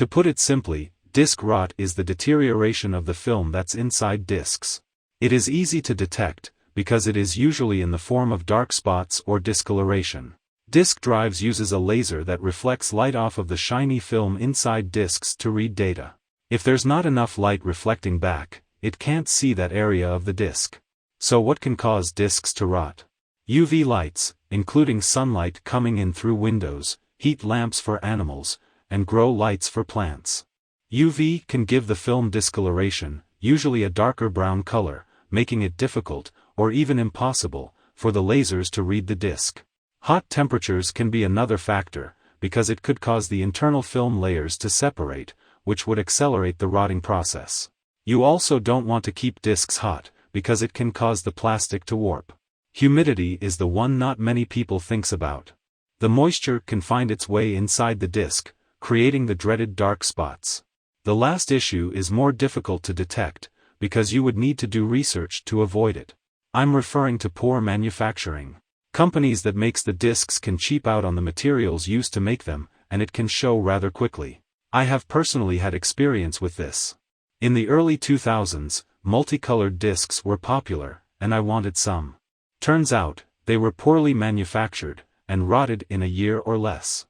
To put it simply, disk rot is the deterioration of the film that's inside disks. It is easy to detect, because it is usually in the form of dark spots or discoloration. Disk drives uses a laser that reflects light off of the shiny film inside disks to read data. If there's not enough light reflecting back, it can't see that area of the disk. So what can cause disks to rot? UV lights, including sunlight coming in through windows, heat lamps for animals, and grow lights for plants. UV can give the film discoloration, usually a darker brown color, making it difficult, or even impossible, for the lasers to read the disk. Hot temperatures can be another factor, because it could cause the internal film layers to separate, which would accelerate the rotting process. You also don't want to keep disks hot, because it can cause the plastic to warp. Humidity is the one not many people thinks about. The moisture can find its way inside the disk, creating the dreaded dark spots. The last issue is more difficult to detect, because you would need to do research to avoid it. I'm referring to poor manufacturing. Companies that makes the disks can cheap out on the materials used to make them, and it can show rather quickly. I have personally had experience with this. In the early 2000s, multicolored discs were popular, and I wanted some. Turns out, they were poorly manufactured, and rotted in a year or less.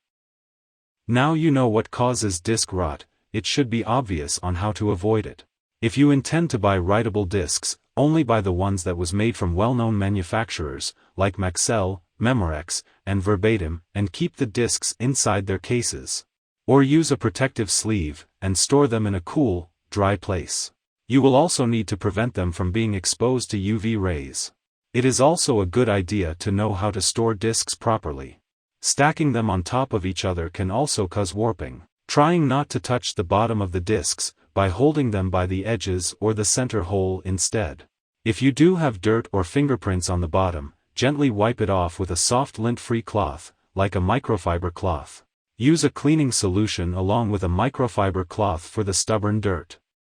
Now you know what causes disc rot, it should be obvious on how to avoid it. If you intend to buy writable discs, only buy the ones that was made from well-known manufacturers, like Maxell, Memorex, and Verbatim, and keep the discs inside their cases. Or use a protective sleeve, and store them in a cool, dry place. You will also need to prevent them from being exposed to UV rays. It is also a good idea to know how to store discs properly. Stacking them on top of each other can also cause warping. Trying not to touch the bottom of the discs, by holding them by the edges or the center hole instead. If you do have dirt or fingerprints on the bottom, gently wipe it off with a soft lint-free cloth, like a microfiber cloth. Use a cleaning solution along with a microfiber cloth for the stubborn dirt.